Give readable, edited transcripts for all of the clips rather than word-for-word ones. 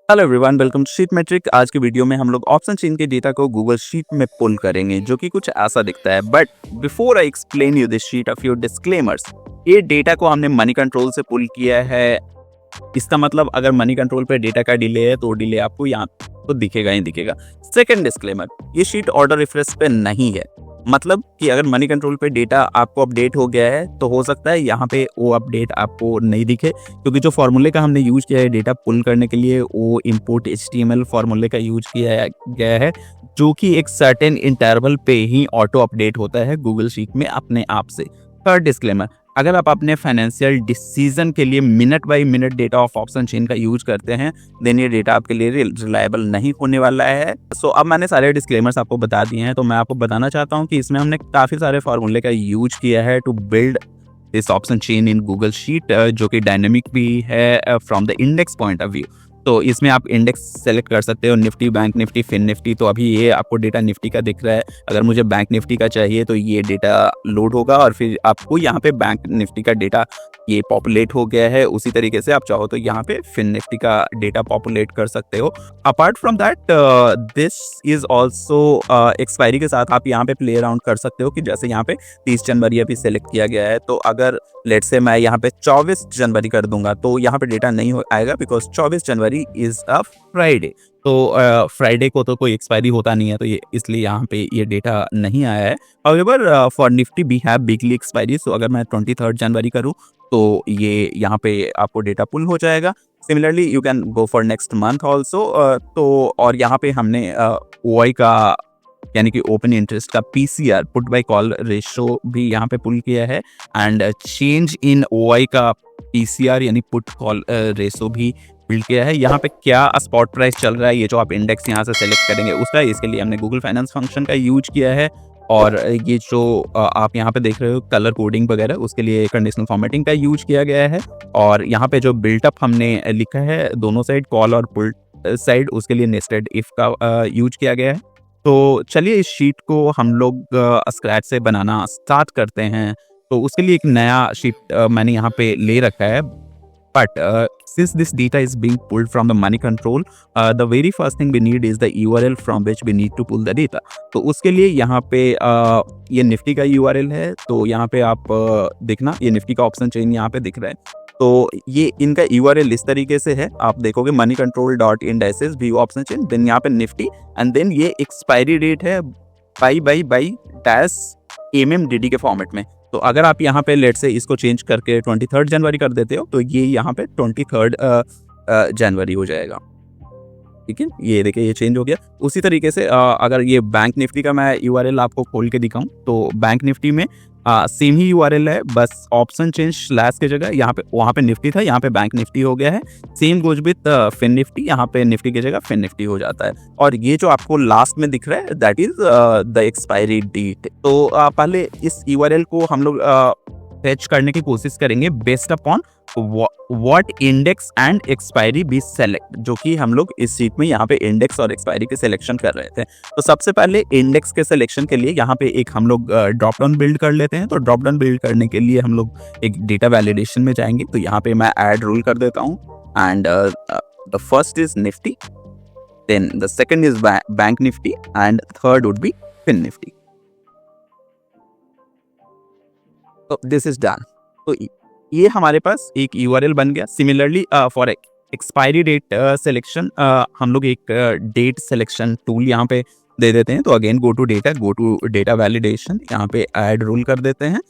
Hello everyone, welcome to sheet metric. आज की video में हम लोग ऑप्शन चेन के डेटा को गूगल शीट में पुल करेंगे, जो कि कुछ ऐसा दिखता है। But before I explain you this sheet, a few disclaimers. ये डेटा को हमने मनी कंट्रोल से पुल किया है। इसका मतलब अगर मनी कंट्रोल पे डेटा का डिले है तो डिले आपको यहाँ तो दिखेगा ही दिखेगा। सेकंड डिस्क्लेमर, ये शीट ऑर्डर रिफ्रेश पे नहीं है। मतलब कि अगर मनी कंट्रोल पे डेटा आपको अपडेट हो गया है तो हो सकता है यहाँ पे वो अपडेट आपको नहीं दिखे, क्योंकि जो फॉर्मूले का हमने यूज किया है डेटा पुल करने के लिए, वो इंपोर्ट HTML फॉर्मूले का यूज किया गया है, जो कि एक सर्टेन इंटरवल पे ही ऑटो अपडेट होता है गूगल शीट में अपने आप से। थर्ड डिस्क्लेमर, अगर आप अपने फाइनेंशियल डिसीजन के लिए minute by minute data of option chain का यूज करते हैं, देन ये डेटा आपके लिए रिलायबल नहीं होने वाला है। सो अब मैंने सारे डिस्क्लेमर्स आपको बता दिए हैं, तो मैं आपको बताना चाहता हूँ कि इसमें हमने काफ़ी सारे फार्मूले का यूज किया है to build this option chain in Google sheet, जो कि डायनेमिक भी है from the index point of view. तो इसमें आप इंडेक्स सेलेक्ट कर सकते हो, nifty, bank nifty, fin nifty. तो अभी ये आपको डेटा निफ्टी का दिख रहा है। अगर मुझे बैंक निफ्टी का चाहिए तो ये डेटा लोड होगा और फिर आपको यहाँ पे बैंक निफ्टी का डेटा ये पॉपुलेट हो गया है। उसी तरीके से आप चाहो तो यहाँ पे फिन निफ्टी का डेटा पॉपुलेट कर सकते हो। Apart from that, this is also expiry के साथ आप यहाँ पे प्ले अराउंड कर सकते हो कि जैसे यहाँ पे 30 जनवरी अभी सेलेक्ट किया गया है, तो अगर लेट से मैं यहाँ पे 24 जनवरी कर दूंगा तो यहाँ पे डेटा नहीं आएगा, because 24 January is a Friday. तो फ्राइडे को तो कोई एक्सपायरी होता नहीं है, तो ये इसलिए यहाँ पे ये डेटा नहीं आया है। However for Nifty we have weekly expiry, so अगर मैं 23 जनवरी करूँ तो ये यहाँ पे आपको डेटा पुल हो जाएगा। Similarly you can go for next month also. तो और यहाँ पे हमने OI का यानी कि ओपन इंटरेस्ट का PCR, put buy call ratio, भी यहाँ पे पुल किया है। एंड चेंज इन OI का PCR यानी पुट कॉल रेशो भी बिल्ड किया है। यहाँ पे क्या स्पॉट प्राइस चल रहा है, ये जो आप इंडेक्स यहाँ से सेलेक्ट करेंगे उसका, इसके लिए हमने गूगल फाइनेंस फंक्शन का यूज किया है। और ये जो आप यहाँ पे देख रहे हो कलर कोडिंग वगैरह, उसके लिए कंडीशनल फॉर्मेटिंग का यूज किया गया है। और यहाँ पे जो बिल्टअप हमने लिखा है दोनों साइड, कॉल और पुट साइड, उसके लिए नेस्टेड इफ का यूज किया गया है। तो चलिए इस शीट को हम लोग स्क्रैच से बनाना स्टार्ट करते हैं। तो उसके लिए एक नया शीट मैंने यहाँ पे ले रखा है। But since this data is being pulled from the money control, the very first thing we need is the URL from which we need to pull the data. तो उसके लिए यहाँ पे ये निफ्टी का URL है। तो यहाँ पे आप देखना, ये निफ्टी का ऑप्शन चेन यहाँ पे दिख रहा है। तो ये इनका URL इस तरीके से है, आप देखोगे money control dot indices view option chain, then यहाँ पे निफ्टी, एंड देन ये एक्सपायरी डेट है बाई डैश MMDD के फॉर्मेट में। तो अगर आप यहाँ पे लेट से इसको चेंज करके 23 जनवरी कर देते हो तो ये यहाँ पे 23 जनवरी हो जाएगा। ठीक है, ये देखिए ये चेंज हो गया। उसी तरीके से अगर ये बैंक निफ्टी का मैं URL आपको खोल के दिखाऊं तो बैंक निफ्टी में सेम ही URL है, बस ऑप्शन चेंज स्लैश की जगह यहाँ पे, वहाँ पे निफ्टी था, यहाँ पे बैंक निफ्टी हो गया है। Same goes with fin nifty, यहाँ पे निफ्टी की जगह फिन निफ्टी हो जाता है। और ये जो आपको लास्ट में दिख रहा है that is the expiry date. तो पहले इस URL को हम लोग फेच करने की कोशिश करेंगे based upon what index and expiry be select, जो कि हम लोग इस शीट में यहाँ पे इंडेक्स और एक्सपायरी के सिलेक्शन कर रहे थे। तो सबसे पहले इंडेक्स के सिलेक्शन के लिए यहाँ पे एक हम लोग ड्रॉप डाउन बिल्ड कर लेते हैं। तो ड्रॉप डाउन बिल्ड करने के लिए हम लोग एक डेटा वैलिडेशन में जाएंगे। तो यहाँ पे मैं ऐड रूल कर देता हूँ, and the first is nifty, then the second is bank nifty, and third would be fin nifty. तो दिस इज डन। तो ये हमारे पास एक URL बन गया। Similarly for expiry date selection हम लोग एक डेट सिलेक्शन टूल यहाँ पे दे देते हैं। तो again go to data validation, यहाँ पे ऐड रूल कर देते हैं।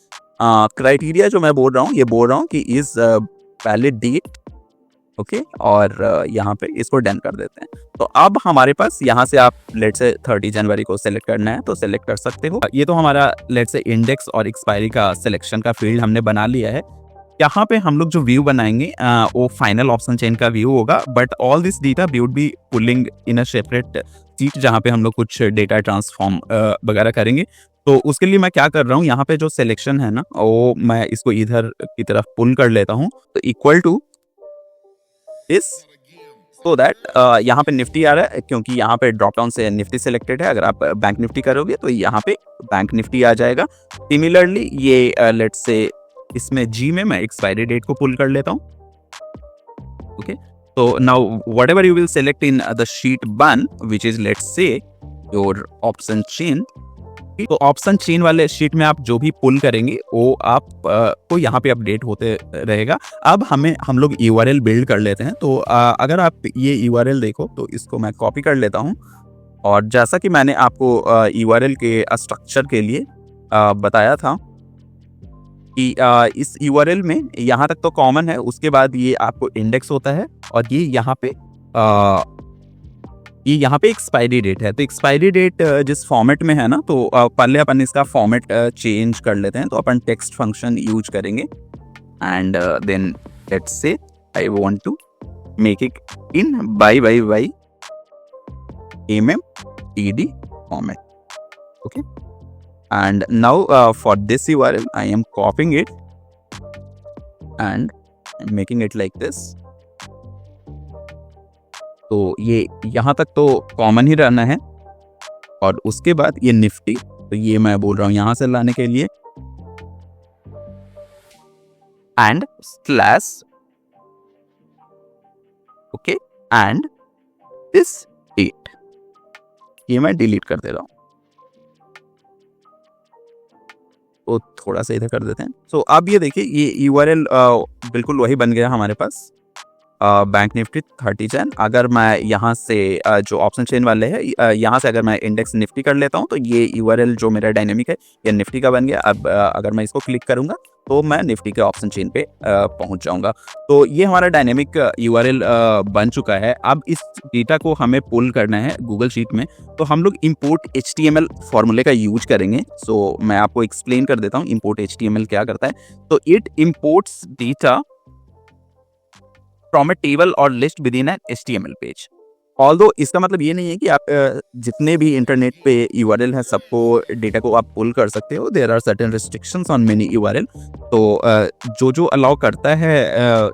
क्राइटेरिया जो मैं बोल रहा हूँ, ये बोल रहा हूँ कि इज वैलिड डेट, ओके, और यहाँ पे इसको डन कर देते हैं। तो अब हमारे पास यहाँ से आप लेट से 30 जनवरी को सिलेक्ट करना है तो सिलेक्ट कर सकते हो। ये तो हमारा लेट से इंडेक्स और एक्सपायरी का सिलेक्शन का फील्ड हमने बना लिया है। यहाँ पे हम लोग जो व्यू बनाएंगे वो फाइनल ऑप्शन चेन का व्यू होगा, but all this data we would be pulling in a separate sheet, जहाँ पे हम लोग कुछ डेटा ट्रांसफॉर्म वगैरह करेंगे। तो उसके लिए मैं क्या कर रहा हूँ, यहाँ पे जो सिलेक्शन है ना, वो मैं इसको इधर की तरफ पुल कर लेता हूँ। तो इक्वल टू इस, सो दैट यहाँ पे निफ्टी आ रहा है, क्योंकि यहाँ पे ड्रॉप डाउन से निफ्टी सिलेक्टेड है। अगर आप बैंक निफ्टी करोगे तो यहाँ पे बैंक निफ्टी आ जाएगा। सिमिलरली ये लेट्स से इसमें G में मैं एक्सपायरी डेट को पुल कर लेता हूँ। Okay, So now whatever you will select in the sheet 1, which is let's say your option chain, तो ऑप्शन चेन वाले शीट में आप जो भी पुल करेंगे वो आप को यहाँ पे अपडेट होते रहेगा। अब हम लोग URL बिल्ड कर लेते हैं। तो अगर आप ये URL देखो तो इसको मैं कॉपी कर लेता हूँ, और जैसा कि मैंने आपको URL के स्ट्रक्चर के लिए बताया था कि इस URL में यहाँ तक तो कॉमन है, उसके बाद ये आपको इंडेक्स होता है, और ये यहाँ पे एक्सपायरी डेट है। तो एक्सपायरी डेट जिस फॉर्मेट में है ना, तो पहले अपन इसका फॉर्मेट चेंज कर लेते हैं। तो अपन टेक्स्ट फंक्शन यूज करेंगे, and then let's say I want to make it in by mmtd format. Okay, and now for this URL I am copying it and making it like this. तो ये यहाँ तक तो common ही रहना है, और उसके बाद ये निफ्टी, तो ये मैं बोल रहा हूँ यहाँ से लाने के लिए, and slash, okay, and this date, ये मैं डिलीट कर दे रहा हूँ। तो थोड़ा सा इधर कर देते हैं। सो अब ये देखिए, ये URL बिल्कुल वही बन गया हमारे पास, बैंक निफ्टी 30 चैन। अगर मैं यहाँ से जो ऑप्शन चेन वाले है, यहाँ से अगर मैं इंडेक्स निफ्टी कर लेता हूँ, तो ये URL जो मेरा डायनेमिक है ये निफ्टी का बन गया। अब अगर मैं इसको क्लिक करूँगा तो मैं निफ्टी के ऑप्शन चेन पे पहुँच जाऊँगा। तो ये हमारा डायनेमिक URL बन चुका है। अब इस डेटा को हमें पुल करना है गूगल शीट में, तो हम लोग import HTML फॉर्मूले का यूज करेंगे। सो मैं आपको एक्सप्लेन कर देता हूँ import HTML क्या करता है। तो it imports data from a table or list within an HTML page. Although इसका मतलब ये नहीं है कि आप जितने भी इंटरनेट पे URL है सबको डेटा को आप पुल कर सकते हो। There are certain restrictions on many URL। तो जो अलाउ करता है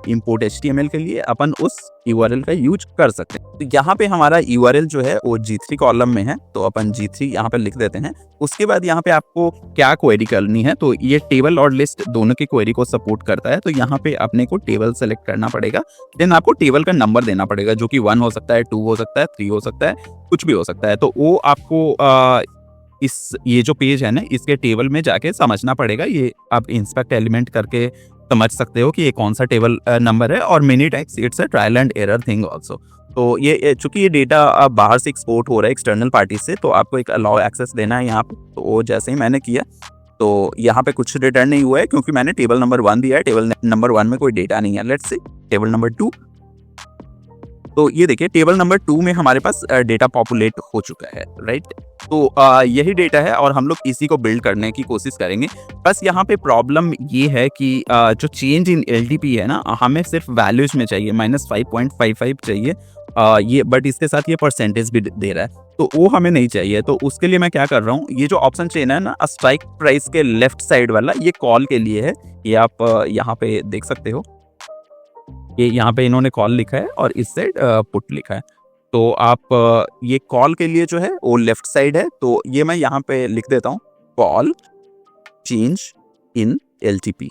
इंपोर्ट HTML के लिए, अपन उस URL का यूज कर सकते हैं। तो यहाँ पे हमारा URL जो है वो G3 कॉलम में है, तो अपन G3 यहाँ पे लिख देते हैं। उसके बाद यहाँ पे आपको क्या क्वेरी करनी है, तो ये टेबल और लिस्ट दोनों की क्वेरी को सपोर्ट करता है। तो यहाँ पे अपने को टेबल सेलेक्ट करना पड़ेगा, देन आपको टेबल का नंबर देना पड़ेगा, जो कि 1 हो सकता है, 2 हो सकता है, 3 हो सकता है, कुछ भी हो सकता है। तो वो आपको ये जो पेज है ना, इसके टेबल में जाके समझना पड़ेगा। ये आप इंस्पेक्ट एलिमेंट करके समझ सकते हो कि ये कौन सा टेबल नंबर है, और many times it's a trial and error thing also. तो ये चूंकि ये डेटा बाहर से एक्सपोर्ट हो रहा है एक्सटर्नल पार्टी से, तो आपको एक अलाउ एक्सेस देना है यहाँ पे। तो वो जैसे ही मैंने किया तो यहाँ पे कुछ रिटर्न नहीं हुआ है, क्योंकि मैंने टेबल नंबर 1 दिया है। टेबल नंबर 1 में कोई डेटा नहीं है। Let's say table number 2। तो ये देखिए, टेबल नंबर 2 में हमारे पास डेटा पॉपुलेट हो चुका है, राइट। तो यही डेटा है, और हम लोग इसी को बिल्ड करने की कोशिश करेंगे। बस यहाँ पे प्रॉब्लम ये है कि जो चेंज इन LTP है ना, हमें सिर्फ वैल्यूज में चाहिए, -5.55 चाहिए ये, बट इसके साथ ये परसेंटेज भी दे रहा है, तो वो हमें नहीं चाहिए। तो उसके लिए मैं क्या कर रहा हूँ, ये जो ऑप्शन चेन है ना, स्ट्राइक प्राइस के लेफ्ट साइड वाला, ये कॉल के लिए है। ये आप यहाँ पे देख सकते हो, ये यहाँ पे इन्होंने कॉल लिखा है और इस साइड पुट लिखा है। तो आप ये कॉल के लिए जो है वो लेफ्ट साइड है, तो ये मैं यहाँ पे लिख देता हूँ, कॉल चेंज इन LTP,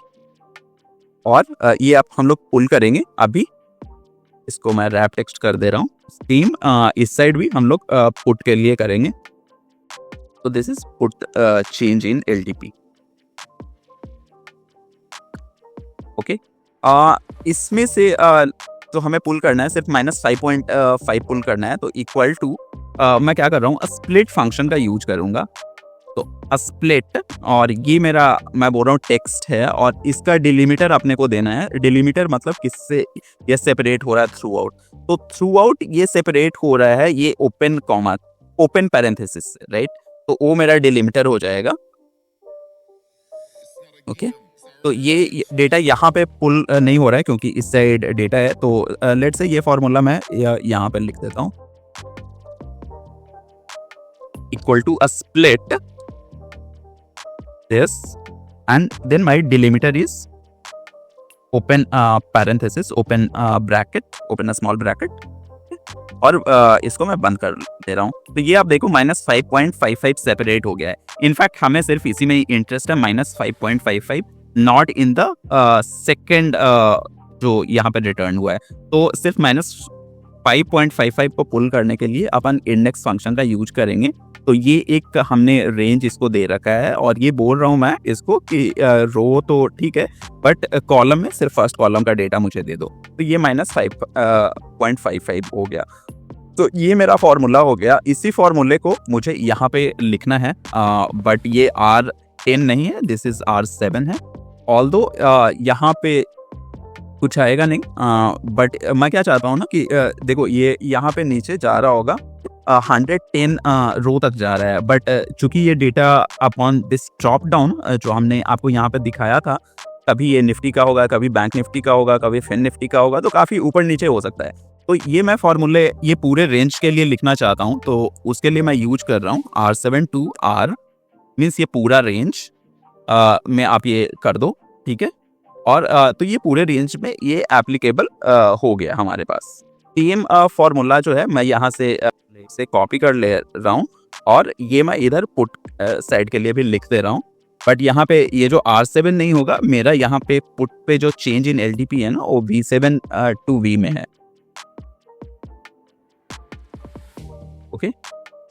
और ये आप हम लोग पुल करेंगे। अभी इसको मैं रैप टेक्स्ट कर दे रहा हूँ। सेम इस साइड भी हम लोग पुट के लिए करेंगे। तो this is put change in LTP। Okay, इसमें से जो हमें पुल करना है सिर्फ -5.5 पुल करना है। तो इक्वल टू मैं क्या कर रहा हूँ, स्प्लिट फंक्शन का यूज करूंगा। तो स्प्लिट, और ये मेरा, मैं बोल रहा हूँ टेक्स्ट है, और इसका डिलीमीटर अपने को देना है। डिलीमीटर मतलब किससे ये सेपरेट हो रहा है, थ्रू आउट। तो थ्रू आउट ये सेपरेट हो रहा है ये ओपन कॉमा, ओपन पैरेंथेसिस से, राइट। तो वो मेरा डिलीमीटर हो जाएगा। ओके, तो ये डेटा यहाँ पे पुल नहीं हो रहा है क्योंकि इस साइड डेटा है। तो लेट्स से ये फॉर्मूला मैं यहाँ पे लिख देता हूँ, equal to a split this and then my delimiter is open parenthesis, open bracket, open a small bracket, और इसको मैं बंद कर दे रहा हूँ। तो ये आप देखो -5.55 सेपरेट हो गया है। इनफैक्ट हमें सिर्फ इसी में इंटरेस्ट है, -5.55, नॉट इन द सेकेंड जो यहाँ पे रिटर्न हुआ है। तो सिर्फ 5.55 को पुल करने के लिए अपन इंडेक्स फंक्शन का यूज करेंगे। तो ये एक हमने रेंज इसको दे रखा है और ये बोल रहा हूँ मैं इसको कि रो तो ठीक है बट कॉलम में सिर्फ फर्स्ट कॉलम का डेटा मुझे दे दो। तो ये -5.55 हो गया। तो ये मेरा फॉर्मूला हो गया। इसी फॉर्मूले को मुझे यहाँ पे लिखना है बट ये R10 नहीं है, दिस इज R7 है। ऑल्दो यहाँ पे कुछ आएगा नहीं बट मैं क्या चाहता हूँ ना कि देखो ये यहाँ पे नीचे जा रहा होगा 110 रो तक जा रहा है बट चूंकि ये data upon this drop down जो हमने आपको यहाँ पे दिखाया था, कभी ये निफ्टी का होगा, कभी बैंक निफ्टी का होगा, कभी फिन निफ्टी का होगा, तो काफ़ी ऊपर नीचे हो सकता है। तो ये मैं फॉर्मूले ये पूरे रेंज के लिए लिखना चाहता हूँ, तो उसके लिए मैं यूज कर रहा हूँ R7 to R मीन्स ये पूरा रेंज में आप ये कर दो, ठीक है। और तो ये पूरे रेंज में ये एप्लीकेबल हो गया हमारे पास। सेम फॉर्मूला जो है मैं यहाँ से कॉपी कर ले रहा हूँ और ये मैं इधर पुट साइड के लिए भी लिख दे रहा हूँ। बट यहाँ पे ये जो R7 नहीं होगा, मेरा यहाँ पे पुट पे जो चेंज इन LTP है ना वो V7 to V में है। ओके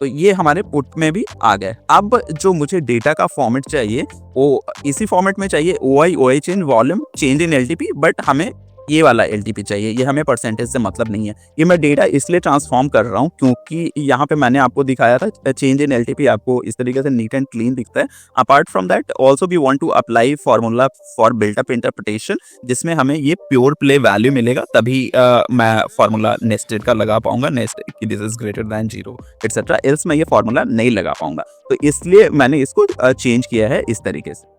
तो ये हमारे पुट में भी आ गए। अब जो मुझे डेटा का फॉर्मेट चाहिए वो इसी फॉर्मेट में चाहिए, OI change volume change in LTP, but हमें ये वाला LTP चाहिए, ये हमें परसेंटेज से मतलब नहीं है। ये मैं डेटा इसलिए ट्रांसफॉर्म कर रहा हूँ क्योंकि यहाँ पे मैंने आपको दिखाया था चेंज इन LTP आपको इस तरीके से नीट एंड क्लीन दिखता है। Apart from that also we want to apply formula for built up interpretation जिसमें हमें ये प्योर प्ले वैल्यू मिलेगा, तभी मैं फॉर्मूला नेस्टेड का लगा पाऊंगा, nest this is greater than 0 etcetera, else मैं ये फॉर्मूला नहीं लगा पाऊंगा। तो इसलिए मैंने इसको चेंज किया है इस तरीके से।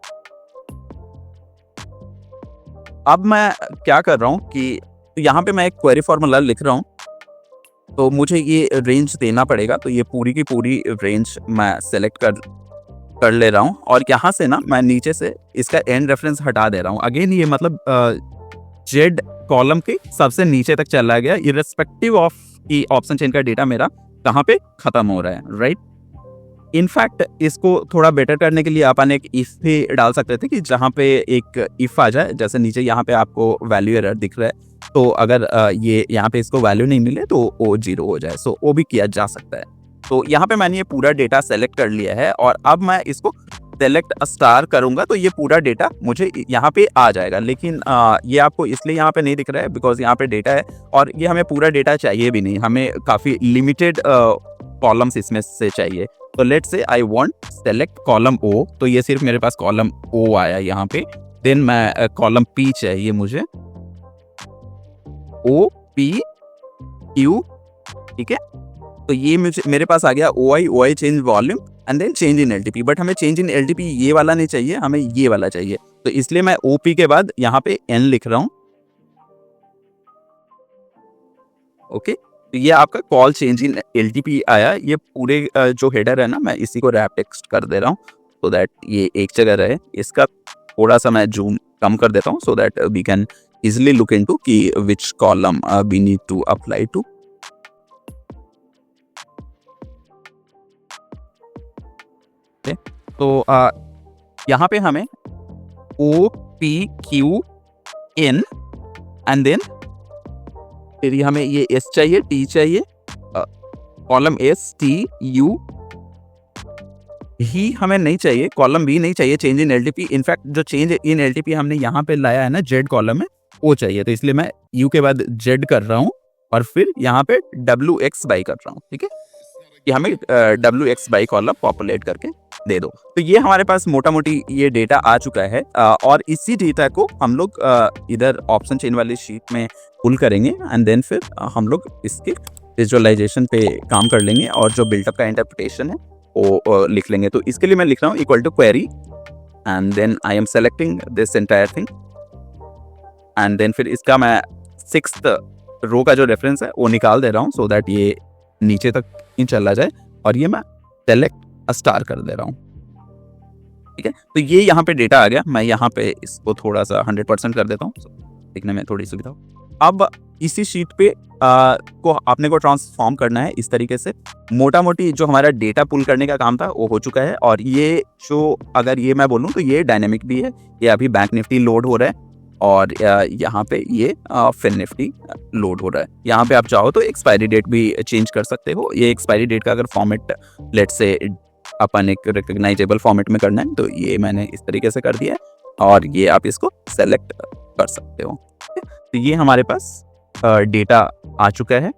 अब मैं क्या कर रहा हूँ कि यहाँ पे मैं एक क्वेरी फॉर्मूला लिख रहा हूँ, तो मुझे ये रेंज देना पड़ेगा। तो ये पूरी की पूरी रेंज मैं सेलेक्ट कर ले रहा हूँ और यहाँ से ना मैं नीचे से इसका एंड रेफरेंस हटा दे रहा हूँ। अगेन ये मतलब जेड कॉलम के सबसे नीचे तक चला गया, इररिस्पेक्टिव ऑफ कि ऑप्शन चेन का डेटा मेरा कहाँ पे खत्म हो रहा है, राइट। इनफैक्ट इसको थोड़ा बेटर करने के लिए अपन एक इफ भी डाल सकते थे कि जहाँ पे एक इफ आ जाए, जैसे नीचे यहाँ पे आपको वैल्यू एरर दिख रहा है, तो अगर ये यहाँ पे इसको वैल्यू नहीं मिले तो वो 0 हो जाए, सो वो भी किया जा सकता है। तो यहाँ पे मैंने ये पूरा डेटा सेलेक्ट कर लिया है और अब मैं इसको सेलेक्ट स्टार करूंगा तो ये पूरा डेटा मुझे यहाँ पे आ जाएगा। लेकिन ये आपको इसलिए यहाँ पे नहीं दिख रहा है बिकॉज यहाँ पे डेटा है और ये हमें पूरा डेटा चाहिए भी नहीं, हमें काफ़ी लिमिटेड कॉलम्स इसमें से चाहिए। तो let's say I want select column O, तो ये सिर्फ मेरे पास कॉलम O आया यहाँ पे। देन मैं कॉलम P चाहिए मुझे, O P Q, ठीक है। तो ये मेरे पास आ गया OI change volume and then change in LTP, but हमें चेंज इन LTP ये वाला नहीं चाहिए, हमें ये वाला चाहिए। तो इसलिए मैं OP के बाद यहाँ पे N लिख रहा हूँ। ओके तो ये आपका कॉल चेंज इन LTP आया। ये पूरे जो हेडर है ना मैं इसी को रैप टेक्स्ट कर दे रहा हूँ सो दैट ये एक जगह रहे। इसका थोड़ा सा मैं जूम कम कर देता हूँ so that we can easily look into कि which column we need to apply to. तो यहाँ पे हमें OPQN एंड देन फिर हमें ये S चाहिए, T चाहिए, कॉलम STU ही हमें नहीं चाहिए, कॉलम B नहीं चाहिए चेंज इन LTP। इनफैक्ट जो चेंज इन LTP हमने यहाँ पे लाया है ना Z कॉलम में वो चाहिए, तो इसलिए मैं U के बाद Z कर रहा हूँ और फिर यहाँ पे WX बाई कर रहा हूँ, ठीक है। कि हमें WX बाई कॉलम पॉपुलेट करके दे दो। तो ये हमारे पास मोटा मोटी ये डेटा आ चुका है और इसी डेटा को हम लोग इधर ऑप्शन चेन वाली शीट में पुल करेंगे एंड देन फिर हम लोग इसके विजुअलाइजेशन पे काम कर लेंगे और जो बिल्टअप का इंटरप्रिटेशन है वो लिख लेंगे। तो इसके लिए मैं लिख रहा हूँ equal to query and then I am selecting this entire thing and then फिर इसका मैं 6th रो का जो रेफरेंस है वो निकाल दे रहा हूँ सो दैट ये नीचे तक ही चला जाए और ये मैं सेलेक्ट स्टार कर दे रहा हूँ, ठीक है। तो ये यहाँ पे डेटा आ गया। मैं यहाँ पे इसको थोड़ा सा 100% कर देता हूँ, देखने में थोड़ी सुविधा हो। अब इसी शीट पे को आपने को ट्रांसफॉर्म करना है इस तरीके से। मोटा मोटी जो हमारा डेटा पुल करने का काम था वो हो चुका है और ये जो अगर ये मैं बोलूँ तो ये डायनेमिक भी है, ये अभी बैंक निफ्टी लोड हो रहा है और यहाँ पे ये फिन निफ्टी लोड हो रहा है। यहाँ पे आप चाहो तो एक्सपायरी डेट भी चेंज कर सकते हो। ये एक्सपायरी डेट का अगर फॉर्मेट लेट्स से अपन एक रिकग्नाइजेबल फॉर्मेट में करना है तो ये मैंने इस तरीके से कर दिया है और ये आप इसको सेलेक्ट कर सकते हो। तो ये हमारे पास डेटा आ चुका है।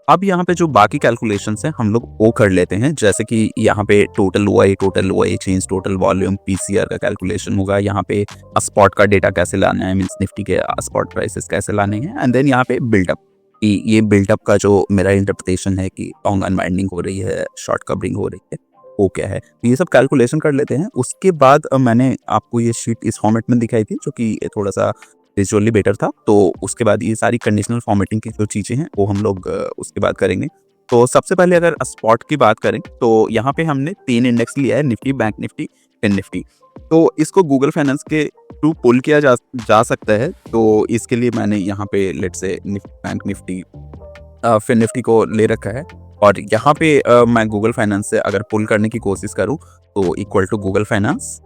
अब यहाँ पे जो बाकी कैलकुलेशंस हैं हम लोग वो कर लेते हैं, जैसे कि यहाँ पे total OI change, total volume, PCR का कैलकुलेशन होगा। यहाँ पे स्पॉट का डेटा कैसे लाना है, मींस निफ्टी के स्पॉट प्राइसेस कैसे लाने हैं, एंड देन यहाँ पे बिल्डअप, ये बिल्डअप का जो मेरा इंटरप्रिटेशन है कि लॉन्ग अनवाइंडिंग हो रही है, शॉर्ट कवरिंग हो रही है, वो क्या है, तो ये सब कैलकुलेशन कर लेते हैं। उसके बाद मैंने आपको ये शीट इस फॉर्मेट में दिखाई थी जो कि थोड़ा सा विजुअली बेटर था। तो उसके बाद ये सारी कंडीशनल फॉर्मेटिंग की जो चीज़ें हैं वो हम लोग उसके बाद करेंगे। तो सबसे पहले अगर स्पॉट की बात करें तो यहाँ पे हमने 3 इंडेक्स लिया है, nifty, bank nifty, fin nifty. तो इसको गूगल फाइनेंस के थ्रू पुल किया जा सकता है। तो इसके लिए मैंने यहाँ पे let's say bank nifty, fin Nifty को ले रखा है और यहाँ पे मैं गूगल फाइनेंस से अगर पुल करने की कोशिश करूँ तो इक्वल टू गूगल फाइनेंस।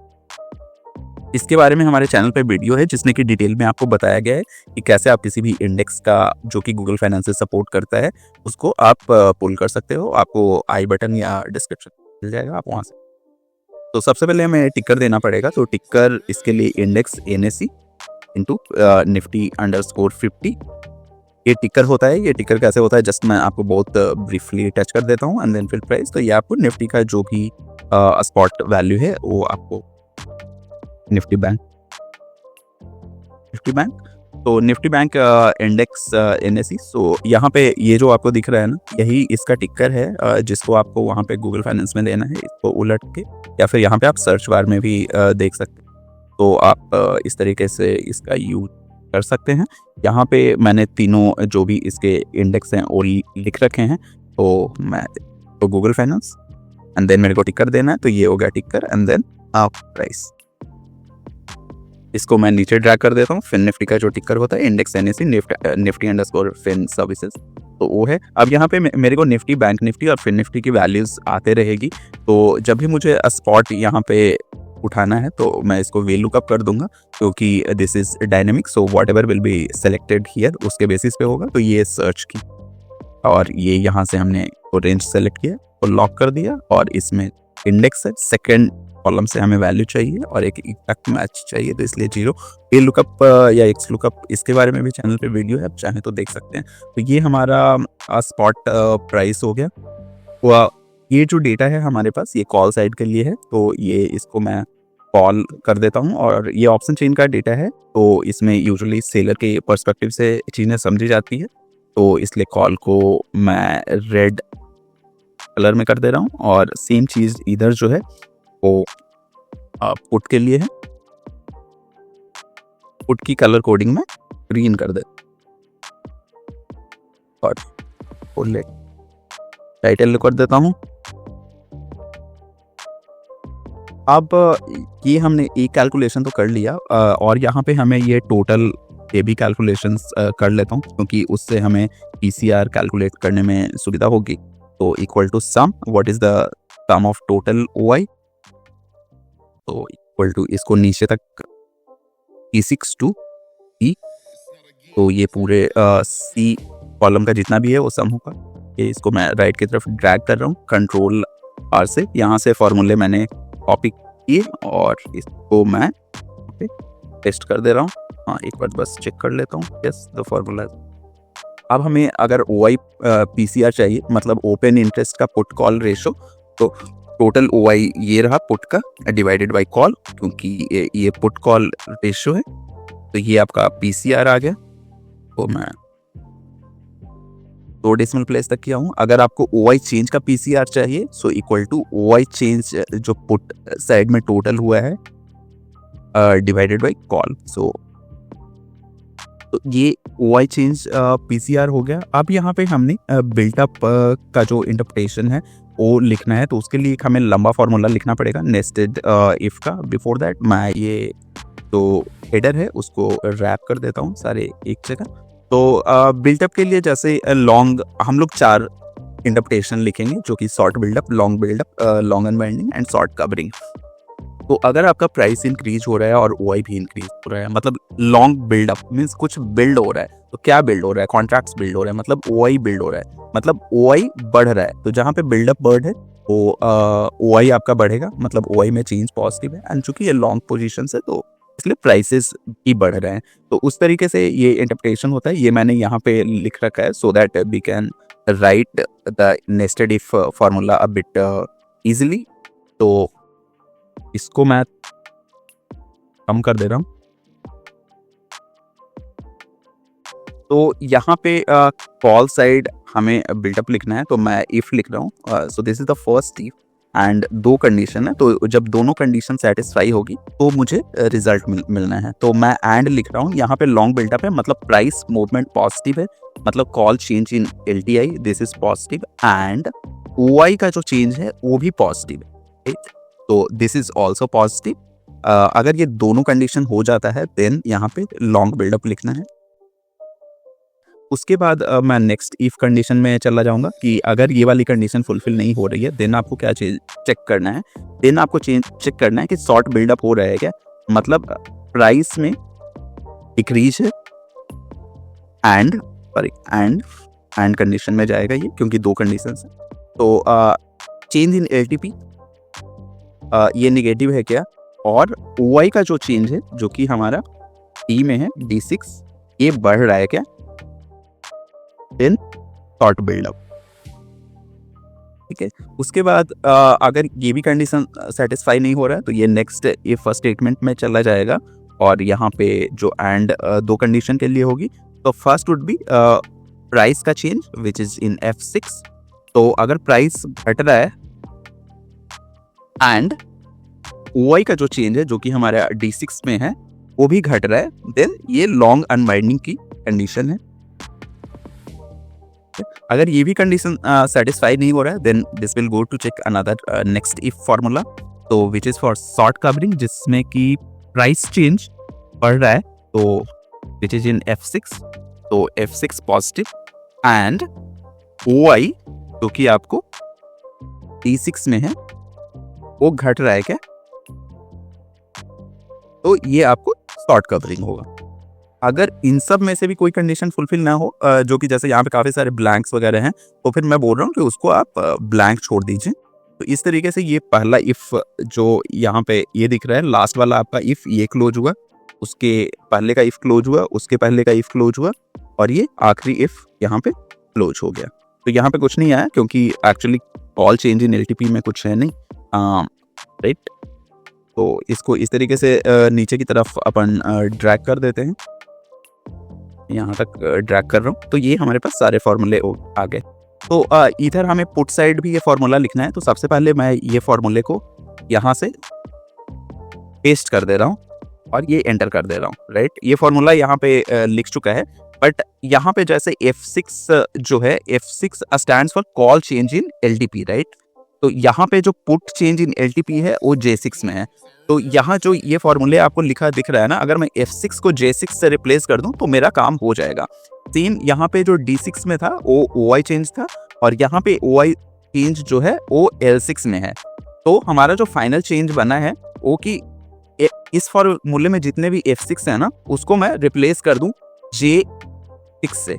इसके बारे में हमारे चैनल पे वीडियो है जिसने की डिटेल में आपको बताया गया है कि कैसे आप किसी भी इंडेक्स का जो कि गूगल फाइनेंस से सपोर्ट करता है उसको आप पुल कर सकते हो। आपको आई बटन या डिस्क्रिप्शन मिल जाएगा, आप वहाँ से। तो सबसे पहले हमें टिकर देना पड़ेगा। तो टिकर इसके लिए इंडेक्स NSE इंटू निफ्टी _50 ये टिकर होता है। ये टिकर कैसे होता है जस्ट मैं आपको बहुत ब्रीफली टच कर देता हूँ, एंड देन फिर प्राइस। तो ये आपको निफ्टी का जो भी स्पॉट वैल्यू है वो आपको निफ्टी बैंक तो निफ्टी बैंक इंडेक्स NSE। सो यहाँ पे ये जो आपको दिख रहा है ना, यही इसका टिकर है जिसको आपको वहाँ पे गूगल फाइनेंस में लेना है। इसको उलट के या फिर यहाँ पे आप सर्च बार में भी देख सकते हैं। तो आप इस तरीके से इसका यूज कर सकते हैं। यहाँ पे मैंने तीनों जो भी इसके इंडेक्स हैं वो लिख रखे हैं। तो मैं तो गूगल फाइनेंस एंड देन मेरे को टिकर देना है, तो ये हो गया टिकर, एंड देन प्राइस। इसको मैं नीचे ड्रैग कर देता हूँ। फिन निफ्टी का जो टिकर होता है index NSE nifty _ fin services, तो वो है। अब यहाँ पे मेरे को निफ्टी, बैंक निफ्टी और फिन निफ्टी की वैल्यूज आते रहेगी। तो जब भी मुझे स्पॉट यहाँ पे उठाना है तो मैं इसको वे लुकअप कर दूंगा, क्योंकि this is dynamic. So what ever will be selected here उसके बेसिस पे होगा। तो ये सर्च की और ये यहाँ से हमने रेंज सेलेक्ट किया और लॉक कर दिया, और इसमें इंडेक्स है, सेकेंड कॉलम से हमें वैल्यू चाहिए और एक एग्जैक्ट मैच चाहिए, तो इसलिए 0। ए लुकअप या एक्स लुकअप इसके बारे में भी चैनल पे वीडियो है, आप चाहें तो देख सकते हैं। तो ये हमारा स्पॉट प्राइस हो गया। तो ये जो डेटा है हमारे पास ये कॉल साइड के लिए है, तो ये इसको मैं कॉल कर देता हूँ। और ये ऑप्शन चेन का डेटा है, तो इसमें यूजुअली सेलर के पर्सपेक्टिव से चीज़ें समझी जाती है। तो इसलिए कॉल को मैं रेड कलर में कर दे रहा हूँ, और सेम चीज़ इधर जो है वो पुट के लिए है। पुट की कलर कोडिंग में ग्रीन कर दे और टाइटल कर देता हूँ। अब ये हमने एक कैलकुलेशन तो कर लिया, और यहाँ पे हमें ये टोटल ये भी कैलकुलेशंस कर लेता हूँ, क्योंकि उससे हमें PCR कैलकुलेट करने में सुविधा होगी। तो equal to sum, what is the sum of total OI, तो इक्वल टू इसको नीचे तक E6 to E, तो ये पूरे C कॉलम का जितना भी है वो सम होगा। ये इसको मैं राइट की तरफ ड्रैग कर रहा हूँ Ctrl+R से। यहाँ से फॉर्मूले मैंने कॉपी किए और इसको मैं पेस्ट कर दे रहा हूँ। हाँ, एक बार बस चेक कर लेता हूँ। Yes, the formula. अब हमें अगर OI PCR चाहिए, मतलब ओपन इंटरेस्ट का पुट कॉल रेशो, तो टोटल OI ये रहा पुट का डिवाइडेड बाय कॉल, क्योंकि ये पुट कॉल रेशो है। तो ये आपका PCR आ गया। तो मैं 2 डेसिमल प्लेस तक किया हूँ। अगर आपको OI चेंज का PCR चाहिए, so equal to OI change जो पुट साइड में टोटल हुआ है डिवाइडेड बाय कॉल। सो तो ये OI चेंज PCR हो गया। अब यहाँ पे हमने बिल्टअप का जो इंटरप्रिटेशन है वो लिखना है, तो उसके लिए एक हमें लंबा फॉर्मूला लिखना पड़ेगा नेस्टेड इफ का। बिफोर दैट मैं ये तो हेडर है उसको रैप कर देता हूँ सारे एक जगह। तो बिल्टअप के लिए जैसे लॉन्ग हम लोग 4 इंटरप्रिटेशन लिखेंगे, जो कि short buildup, long buildup, long unwinding and short covering. तो अगर आपका प्राइस इंक्रीज हो रहा है और ओआई भी इंक्रीज हो रहा है, मतलब लॉन्ग बिल्डअप मीन्स कुछ बिल्ड हो रहा है, तो क्या बिल्ड हो रहा है, कॉन्ट्रैक्ट्स बिल्ड हो रहे हैं, मतलब ओआई बिल्ड हो रहा है, मतलब ओआई बढ़ रहा है। तो जहाँ पे बिल्डअप बढ़ है वो ओआई आपका बढ़ेगा, मतलब ओआई में चेंज पॉजिटिव है, एंड चूंकि ये लॉन्ग पोजीशन है तो इसलिए प्राइसेस भी बढ़ रहे हैं। तो उस तरीके से ये इंटरप्रिटेशन होता है। ये मैंने यहाँ पे लिख रखा है so that we can write the nested if formula a bit easily. तो इसको मैं कम कर दे रहा हूँ। तो यहाँ पे कॉल साइड हमें बिल्डअप लिखना है, तो मैं इफ लिख रहा हूँ। So this is the first if and दो कंडीशन है, तो जब दोनों कंडीशन सेटिस्फाई होगी तो मुझे रिजल्ट मिलना है। तो मैं एंड लिख रहा हूँ, यहाँ पे लॉन्ग बिल्डअप है, मतलब प्राइस मूवमेंट पॉजिटिव है, मतलब call change in LTI this is positive, and OI का जो चेंज है वो भी पॉजिटिव है, तो दिस इज ऑल्सो पॉजिटिव। अगर ये दोनों कंडीशन हो जाता है देन यहाँ पे लॉन्ग बिल्डअप लिखना है। उसके बाद मैं नेक्स्ट इफ कंडीशन में चला जाऊंगा कि अगर ये वाली कंडीशन फुलफिल नहीं हो रही है देन आपको क्या चेक करना है, देन आपको चेक करना है कि शॉर्ट बिल्डअप हो रहा है क्या, मतलब प्राइस में डिक्रीज है एंड कंडीशन में जाएगा ये, क्योंकि दो कंडीशन है। तो चेंज इन एलटीपी ये नेगेटिव है क्या, और ओआई का जो चेंज है जो कि हमारा टी में है D6 ये बढ़ रहा है क्या, देन शॉर्ट बिल्डअप। ठीक है, उसके बाद अगर ये भी कंडीशन सेटिस्फाई नहीं हो रहा है तो ये नेक्स्ट इफ स्टेटमेंट में चला जाएगा, और यहाँ पे जो एंड दो कंडीशन के लिए होगी। तो फर्स्ट वुड बी प्राइस का change which is in F6। तो अगर प्राइस घट रहा है एंड ओआई का जो चेंज है जो कि हमारे D6 में है वो भी घट रहा है, देन ये लॉन्ग अनवाइंडिंग की कंडीशन है। अगर ये भी कंडीशन सेटिस्फाई नहीं हो रहा है then this will go to check another next if formula, तो which is for short covering, जिसमें कि प्राइस चेंज बढ़ रहा है, तो विच इज इन F6, तो F6 पॉजिटिव, एंड OI जो कि आपको D6 में है वो घट रहा है क्या, तो ये आपको शॉर्ट कवरिंग होगा। अगर इन सब में से भी कोई कंडीशन फुलफिल ना हो, जो कि जैसे यहाँ पे काफ़ी सारे ब्लैंक्स वगैरह हैं, तो फिर मैं बोल रहा हूँ कि उसको आप ब्लैंक छोड़ दीजिए। तो इस तरीके से ये पहला इफ़ जो यहाँ पे ये दिख रहा है, लास्ट वाला आपका इफ़ ये क्लोज हुआ, उसके पहले का इफ़ क्लोज हुआ, उसके पहले का इफ़ क्लोज हुआ, और ये आखिरी इफ़ यहाँ पे क्लोज हो गया। तो यहाँ पे कुछ नहीं आया क्योंकि actually call change in LTP में कुछ है नहीं, राइट। तो इसको इस तरीके से नीचे की तरफ अपन ड्रैग कर देते हैं, यहाँ तक ड्रैग कर रहा हूँ। तो ये हमारे पास सारे फॉर्मूले आ गए। तो इधर हमें पुट साइड भी ये फॉर्मूला लिखना है। तो सबसे पहले मैं ये फॉर्मूले को यहाँ से पेस्ट कर दे रहा हूँ और ये एंटर कर दे रहा हूँ, राइट। ये फॉर्मूला यहाँ पे लिख चुका है, बट यहाँ पे जैसे F6 जो है, F6 stands for call change in LTP, right. तो यहाँ पे जो पुट चेंज इन एलटीपी है वो J6 में है। तो यहाँ जो ये फॉर्मूले आपको लिखा दिख रहा है ना, अगर मैं F6 को J6 से रिप्लेस कर दूं तो मेरा काम हो जाएगा। सेम यहाँ पे जो D6 में था वो OI चेंज था, और यहाँ पे OI चेंज जो है वो L6 में है। तो हमारा जो फाइनल चेंज बना है वो कि इस फॉर्मूले में जितने भी F6 है ना, उसको मैं रिप्लेस कर दूं J6 से,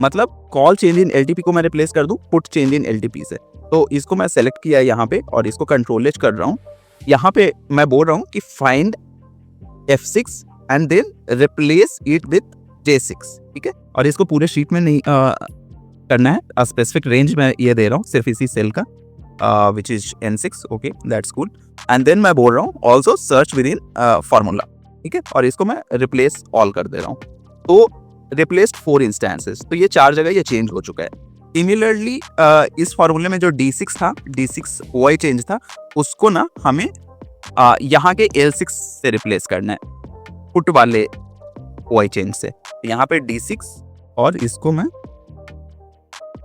मतलब कॉल चेंज इन एलटीपी को मैं रिप्लेस कर दूं पुट चेंज इन एलटीपी से। तो इसको मैं सेलेक्ट किया यहाँ पे और इसको कंट्रोल एच कर रहा हूँ। यहाँ पे मैं बोल रहा हूँ कि find F6 and then replace it with J6, ठीक है। और इसको पूरे शीट में नहीं करना है, स्पेसिफिक रेंज में ये दे रहा हूँ सिर्फ इसी सेल का, which is N6, okay that's cool. And then मैं बोल रहा हूँ also search within formula, ठीक है, और इसको मैं रिप्लेस ऑल कर दे रहा हूँ। तो रिप्लेस्ड 4 इंस्टेंसेस, तो ये 4 जगह ये चेंज हो चुका है। सिमिलरली इस फॉर्मूले में जो D6 था, D6 OI चेंज था, उसको ना हमें यहाँ के L6 से रिप्लेस करना है, पुट वाले OI चेंज से। यहाँ पे D6 और इसको मैं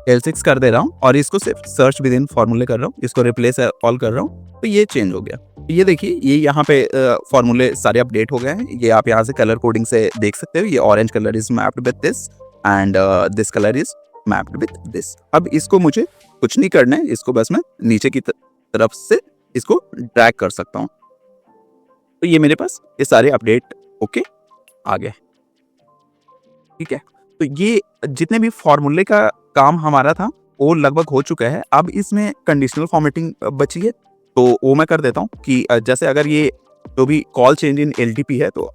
L6 कर दे रहा हूँ और इसको सिर्फ सर्च विद इन फॉर्मूले कर रहा हूँ, इसको रिप्लेस ऑल कर रहा हूँ, तो ये चेंज हो गया। ये देखिए, ये यहाँ पे फॉर्मूले सारे अपडेट हो गए हैं। ये आप यहाँ से कलर कोडिंग से देख सकते हो। ये orange colour is mapped with this and this colour is mapped with this. अब इसको मुझे कुछ नहीं करना है, इसको बस मैं नीचे की तरफ से इसको ड्रैग कर सकता हूँ। तो ये मेरे पास ये सारे अपडेट ओके आ गए। ठीक है, तो ये जितने भी फॉर्मूले का काम हमारा था वो लगभग हो चुका है। अब इसमें कंडीशनल फॉर्मेटिंग बची है, तो वो मैं कर देता हूँ कि जैसे अगर ये जो भी कॉल चेंज इन एलटीपी है, तो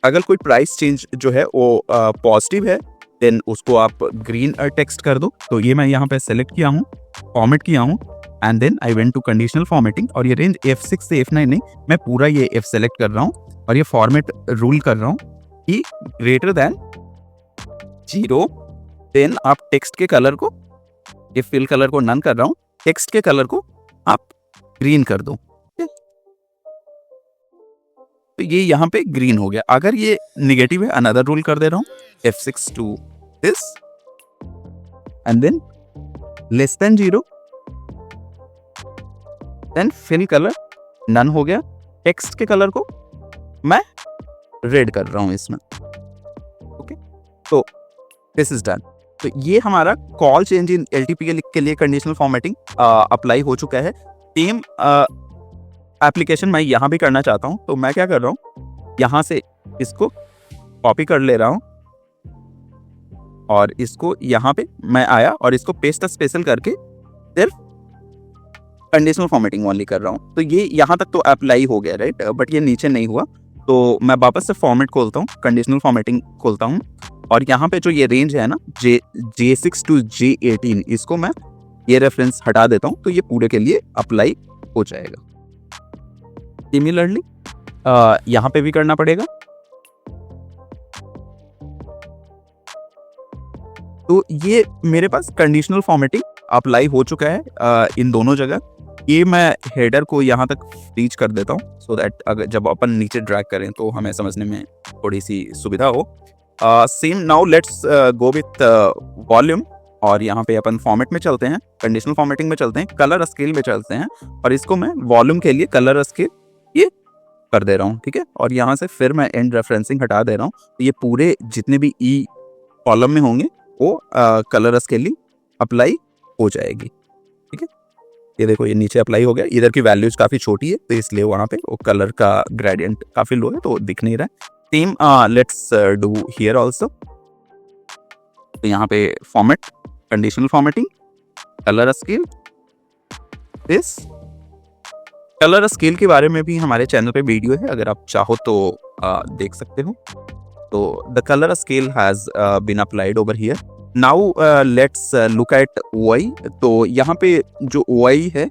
अगर कोई प्राइस चेंज जो है वो पॉजिटिव है देन उसको आप ग्रीन टेक्स्ट कर दो। तो ये मैं यहाँ पे सेलेक्ट किया हूँ, फॉर्मेट किया हूँ and then I went to conditional formatting, और ये रेंज F6 से F9 नहीं, मैं पूरा ये F सेलेक्ट कर रहा हूँ और ये फॉर्मेट रूल कर रहा हूँ कि ग्रेटर देन 0। देन आप टेक्स्ट के कलर को, ये फिल कलर को नन कर रहा हूँ, टेक्स्ट के कलर को आप ग्रीन कर दो। तो ये यहाँ पे ग्रीन हो गया। अगर ये निगेटिव है, अनदर रूल कर दे रहा हूँ F6 to this and then less than 0, then fill colour none हो गया। टेक्स्ट के कलर को मैं रेड कर रहा हूँ इसमें। ओके, तो दिस इज डन। तो ये हमारा कॉल चेंज इन एलटीपी के लिए कंडीशनल फॉर्मेटिंग अप्लाई हो चुका है। सेम एप्लीकेशन मैं यहाँ भी करना चाहता हूँ, तो मैं क्या कर रहा हूँ, यहाँ से इसको कॉपी कर ले रहा हूँ और इसको यहाँ पे मैं आया और इसको पेस्ट स्पेशल करके सिर्फ कंडीशनल फॉर्मेटिंग ओनली कर रहा हूँ। तो ये यहाँ तक तो अप्लाई हो गया, राइट, बट ये नीचे नहीं हुआ। तो मैं वापस से फॉर्मेट खोलता हूँ, कंडीशनल फॉर्मेटिंग खोलता हूँ और यहाँ पे जो ये रेंज है ना J6 टू J18, इसको मैं ये रेफरेंस हटा देता हूँ, तो ये पूरे के लिए अप्लाई हो जाएगा। सिमिलरली यहाँ पे भी करना पड़ेगा। तो ये मेरे पास कंडीशनल फॉर्मेटिंग अप्लाई हो चुका है इन दोनों जगह। ये मैं हेडर को यहाँ तक रीच कर देता हूँ सो दैट अगर जब अपन नीचे ड्रैग करें तो हमें समझने में थोड़ी सी सुविधा हो। Same now let's go with volume, और यहाँ पे अपन फॉर्मेट में चलते हैं, कंडीशनल फॉर्मेटिंग में चलते हैं, कलर स्केल में चलते हैं और इसको मैं वॉल्यूम के लिए कलर स्केल ये कर दे रहा हूँ। ठीक है, और यहाँ से फिर मैं एंड रेफरेंसिंग हटा दे रहा हूँ। तो ये पूरे जितने भी ई कॉलम में होंगे वो कलर स्केलिंग अप्लाई हो जाएगी। ठीक है, ये देखो ये नीचे अप्लाई हो गया। इधर की वैल्यूज काफ़ी छोटी है तो इसलिए वहाँ पे वो कलर का ग्रेडियंट काफ़ी लो है तो दिख नहीं रहा है। Same let's do here also. तो यहाँ पे format, conditional formatting, colour scale, this colour scale के बारे में भी हमारे चैनल पे वीडियो है, अगर आप चाहो तो देख सकते हो। तो the colour scale has been applied over here. Now let's look at OI। तो यहाँ पे जो OI है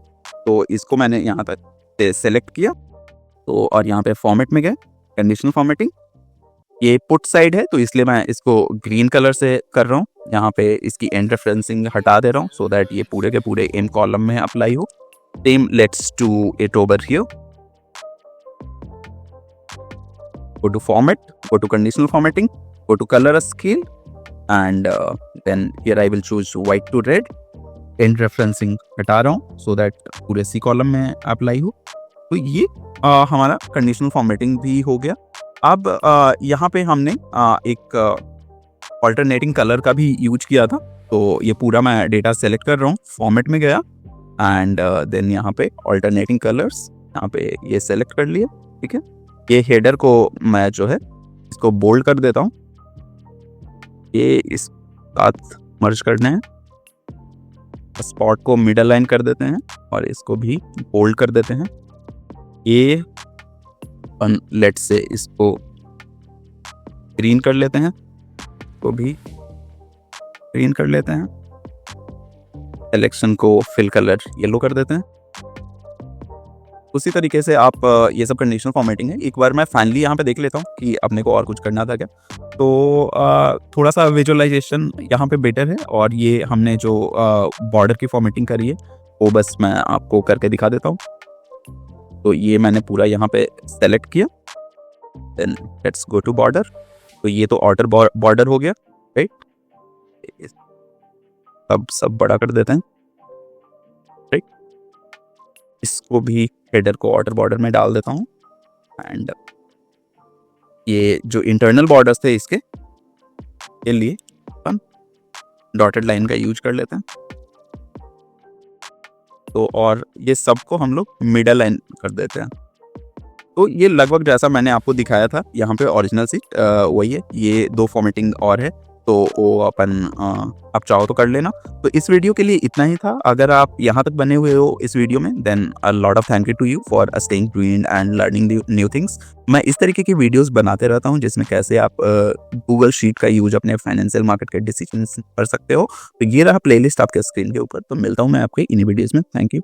तो इसको मैंने यहाँ तक सेलेक्ट किया, तो और यहाँ पे फॉर्मेट में गए, कंडीशनल फॉर्मेटिंग, ये पुट साइड है तो इसलिए मैं इसको ग्रीन कलर से कर रहा हूँ। यहाँ पे इसकी एंड रेफरेंसिंग हटा दे रहा हूँ सो दैट ये पूरे के पूरे इन कॉलम में अप्लाई हो। Same let's do it over here. Go to format, go to conditional formatting, go to color scale, and then here I will choose white to red. End referencing हटा रहा हूँ so that पूरे C column में apply हो। तो ये हमारा conditional formatting भी हो गया। अब यहाँ पे हमने एक ऑल्टरनेटिंग कलर का भी यूज किया था, तो ये पूरा मैं डेटा सेलेक्ट कर रहा हूँ, फॉर्मेट में गया एंड देन यहाँ पे ऑल्टरनेटिंग कलर्स, यहाँ पे ये सेलेक्ट कर लिया। ठीक है, ये हेडर को मैं जो है इसको बोल्ड कर देता हूँ, ये इस साथ मर्ज करने हैं, स्पॉट को मिडल लाइन कर देते हैं और इसको भी बोल्ड कर देते हैं। ये लेट से इसको ग्रीन कर लेते हैं, को भी ग्रीन कर लेते हैं, सिलेक्शन को फिल कलर येलो कर देते हैं। उसी तरीके से आप ये सब कंडीशनल फॉर्मेटिंग है। एक बार मैं फाइनली यहाँ पे देख लेता हूँ कि अपने को और कुछ करना था क्या। तो थोड़ा सा विजुअलाइजेशन यहाँ पे बेटर है, और ये हमने जो बॉर्डर की फॉर्मेटिंग करी है वो बस मैं आपको करके दिखा देता हूँ। तो ये मैंने पूरा यहाँ पे सेलेक्ट किया, then let's go to border. तो ये तो आउटर बॉर्डर हो गया, राइट। अब सब बड़ा कर देते हैं, राइट। इसको भी हेडर को आउटर बॉर्डर में डाल देता हूँ एंड ये जो इंटरनल बॉर्डर्स थे इसके के लिए हम डॉटेड लाइन का यूज कर लेते हैं। तो और ये सबको हम लोग मिडल लाइन कर देते हैं। तो ये लगभग जैसा मैंने आपको दिखाया था यहाँ पे ओरिजिनल सीट वही है। ये 2 फॉर्मेटिंग और है, तो वो अपन आप चाहो तो कर लेना। तो इस वीडियो के लिए इतना ही था। अगर आप यहाँ तक बने हुए हो इस वीडियो में, then a lot of thank you to you for staying tuned and learning new things. मैं इस तरीके की वीडियोस बनाते रहता हूँ जिसमें कैसे आप गूगल शीट का यूज अपने फाइनेंशियल मार्केट के डिसीजन कर सकते हो। तो ये रहा प्लेलिस्ट आपके स्क्रीन के ऊपर। तो मिलता हूँ मैं आपके इन्हीं वीडियोस में। Thank you.